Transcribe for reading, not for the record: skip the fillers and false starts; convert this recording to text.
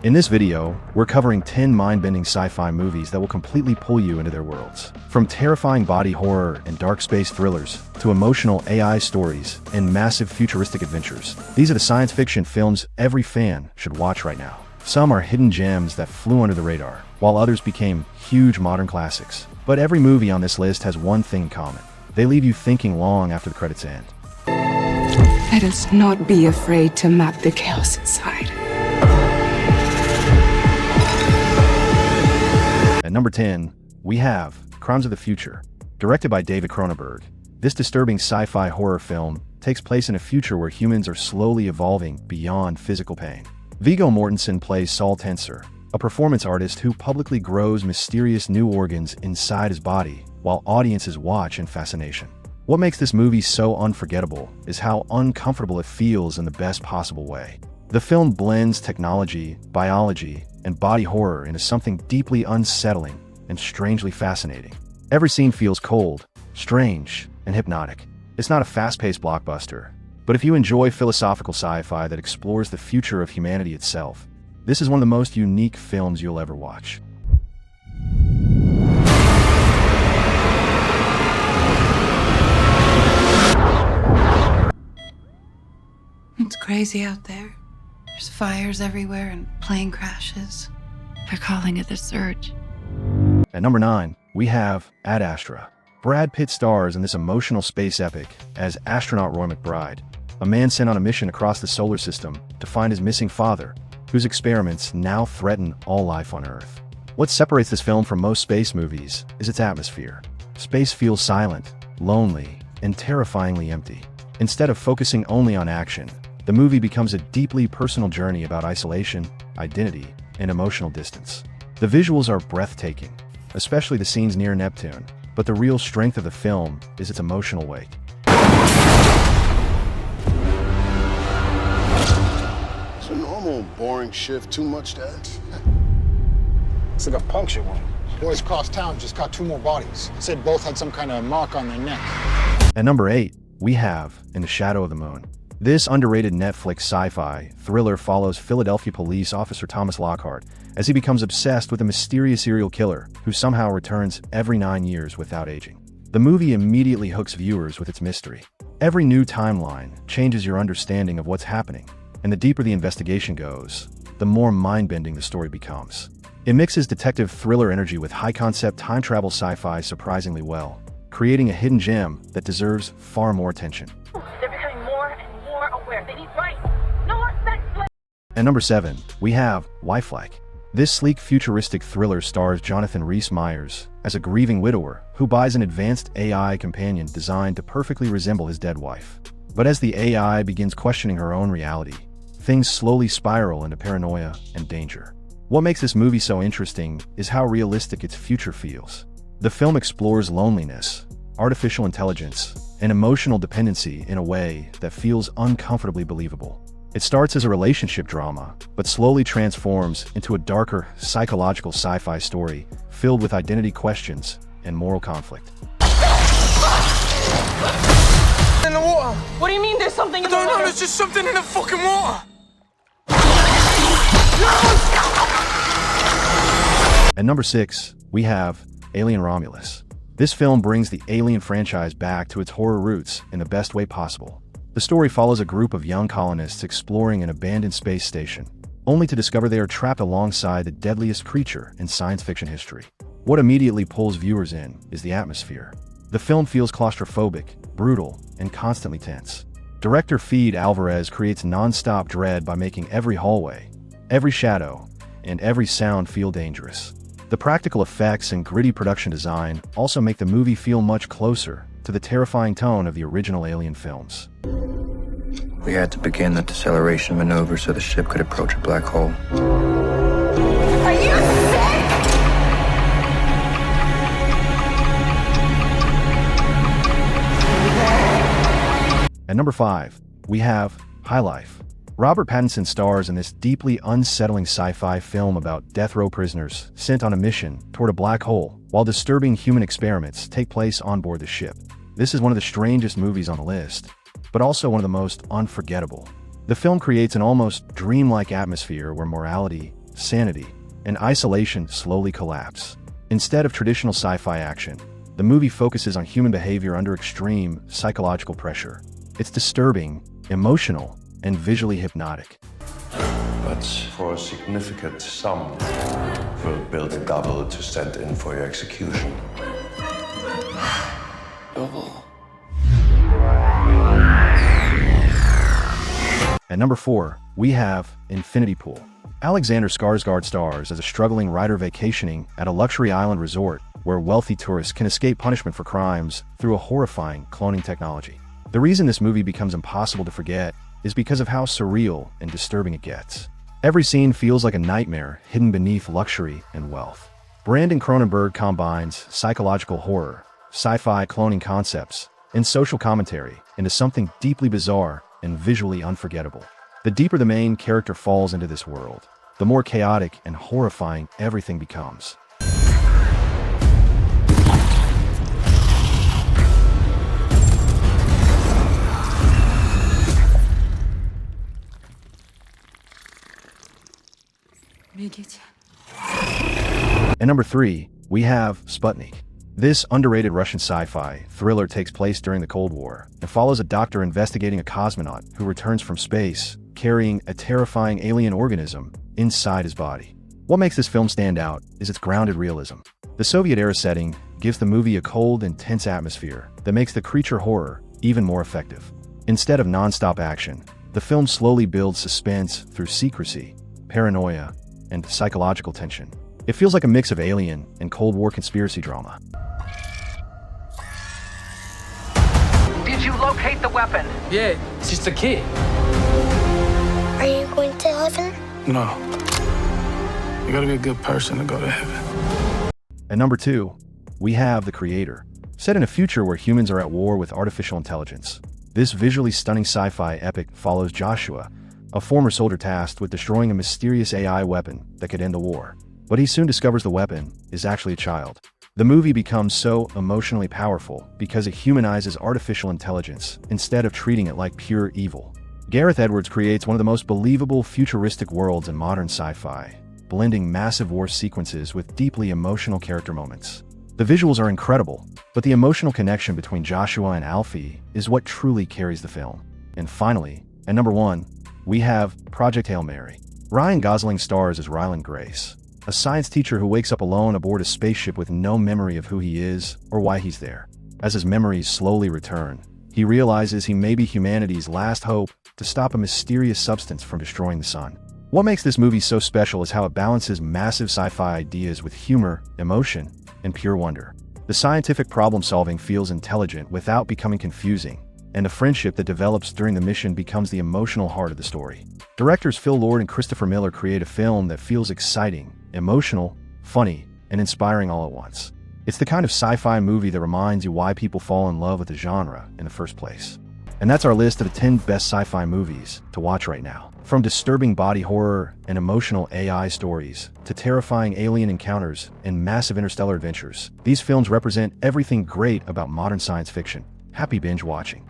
In this video, we're covering 10 mind-bending sci-fi movies that will completely pull you into their worlds. From terrifying body horror and dark space thrillers, to emotional AI stories and massive futuristic adventures, these are the science fiction films every fan should watch right now. Some are hidden gems that flew under the radar, while others became huge modern classics. But every movie on this list has one thing in common. They leave you thinking long after the credits end. Let us not be afraid to map the chaos inside. At number 10, we have Crimes of the Future. Directed by David Cronenberg, this disturbing sci-fi horror film takes place in a future where humans are slowly evolving beyond physical pain. Viggo Mortensen plays Saul Tenser, a performance artist who publicly grows mysterious new organs inside his body, while audiences watch in fascination. What makes this movie so unforgettable is how uncomfortable it feels in the best possible way. The film blends technology, biology, and body horror into something deeply unsettling and strangely fascinating. Every scene feels cold, strange, and hypnotic. It's not a fast-paced blockbuster, but if you enjoy philosophical sci-fi that explores the future of humanity itself, this is one of the most unique films you'll ever watch. It's crazy out there. There's fires everywhere and plane crashes. They're calling it the Surge. At number 9, we have Ad Astra. Brad Pitt stars in this emotional space epic as astronaut Roy McBride, a man sent on a mission across the solar system to find his missing father, whose experiments now threaten all life on Earth. What separates this film from most space movies is its atmosphere. Space feels silent, lonely, and terrifyingly empty. Instead of focusing only on action, the movie becomes a deeply personal journey about isolation, identity, and emotional distance. The visuals are breathtaking, especially the scenes near Neptune, but the real strength of the film is its emotional weight. It's a normal, boring shift. Too much, Dad? It's like a puncture wound. Boys across town just got 2 more bodies. Said both had some kind of mark on their neck. At number 8, we have In the Shadow of the Moon. This underrated Netflix sci-fi thriller follows Philadelphia police officer Thomas Lockhart as he becomes obsessed with a mysterious serial killer who somehow returns every 9 years without aging. The movie immediately hooks viewers with its mystery. Every new timeline changes your understanding of what's happening, and the deeper the investigation goes, the more mind-bending the story becomes. It mixes detective thriller energy with high-concept time-travel sci-fi surprisingly well, creating a hidden gem that deserves far more attention. They're becoming more and more aware. They need rights. No respect. At number 7, we have Wifelike. This sleek futuristic thriller stars Jonathan Rhys-Meyers as a grieving widower who buys an advanced AI companion designed to perfectly resemble his dead wife. But as the AI begins questioning her own reality, things slowly spiral into paranoia and danger. What makes this movie so interesting is how realistic its future feels. The film explores loneliness, artificial intelligence, and emotional dependency in a way that feels uncomfortably believable. It starts as a relationship drama, but slowly transforms into a darker, psychological sci-fi story filled with identity questions and moral conflict. In the water. What do you mean there's something in the water? No, there's just something in the fucking water. At number 6, we have Alien Romulus. This film brings the Alien franchise back to its horror roots in the best way possible. The story follows a group of young colonists exploring an abandoned space station, only to discover they are trapped alongside the deadliest creature in science fiction history. What immediately pulls viewers in is the atmosphere. The film feels claustrophobic, brutal, and constantly tense. Director Fede Alvarez creates non-stop dread by making every hallway, every shadow, and every sound feel dangerous. The practical effects and gritty production design also make the movie feel much closer to the terrifying tone of the original Alien films. We had to begin the deceleration maneuver so the ship could approach a black hole. Are you sick? At number 5, we have High Life. Robert Pattinson stars in this deeply unsettling sci-fi film about death row prisoners sent on a mission toward a black hole while disturbing human experiments take place on board the ship. This is one of the strangest movies on the list, but also one of the most unforgettable. The film creates an almost dreamlike atmosphere where morality, sanity, and isolation slowly collapse. Instead of traditional sci-fi action, the movie focuses on human behavior under extreme psychological pressure. It's disturbing, emotional, and visually hypnotic. But for a significant sum, we'll build a double to stand in for your execution. Double. At number 4, we have Infinity Pool. Alexander Skarsgård stars as a struggling writer vacationing at a luxury island resort where wealthy tourists can escape punishment for crimes through a horrifying cloning technology. The reason this movie becomes impossible to forget is because of how surreal and disturbing it gets. Every scene feels like a nightmare hidden beneath luxury and wealth. Brandon Cronenberg combines psychological horror, sci-fi cloning concepts, and social commentary into something deeply bizarre and visually unforgettable. The deeper the main character falls into this world, the more chaotic and horrifying everything becomes. At number 3, we have Sputnik. This underrated Russian sci-fi thriller takes place during the Cold War and follows a doctor investigating a cosmonaut who returns from space carrying a terrifying alien organism inside his body. What makes this film stand out is its grounded realism. The Soviet-era setting gives the movie a cold and tense atmosphere that makes the creature horror even more effective. Instead of non-stop action, the film slowly builds suspense through secrecy, paranoia, and psychological tension. It feels like a mix of Alien and Cold War conspiracy drama. Did you locate the weapon? Yeah, it's just a kid. Are you going to heaven? No. You gotta be a good person to go to heaven. At number 2, we have The Creator. Set in a future where humans are at war with artificial intelligence, this visually stunning sci-fi epic follows Joshua, a former soldier tasked with destroying a mysterious AI weapon that could end the war. But he soon discovers the weapon is actually a child. The movie becomes so emotionally powerful because it humanizes artificial intelligence instead of treating it like pure evil. Gareth Edwards creates one of the most believable futuristic worlds in modern sci-fi, blending massive war sequences with deeply emotional character moments. The visuals are incredible, but the emotional connection between Joshua and Alfie is what truly carries the film. And finally, at number 1, we have Project Hail Mary. Ryan Gosling stars as Ryland Grace, a science teacher who wakes up alone aboard a spaceship with no memory of who he is or why he's there. As his memories slowly return, he realizes he may be humanity's last hope to stop a mysterious substance from destroying the sun. What makes this movie so special is how it balances massive sci-fi ideas with humor, emotion, and pure wonder. The scientific problem-solving feels intelligent without becoming confusing, and the friendship that develops during the mission becomes the emotional heart of the story. Directors Phil Lord and Christopher Miller create a film that feels exciting, emotional, funny, and inspiring all at once. It's the kind of sci-fi movie that reminds you why people fall in love with the genre in the first place. And that's our list of the 10 best sci-fi movies to watch right now. From disturbing body horror and emotional AI stories to terrifying alien encounters and massive interstellar adventures, these films represent everything great about modern science fiction. Happy binge watching.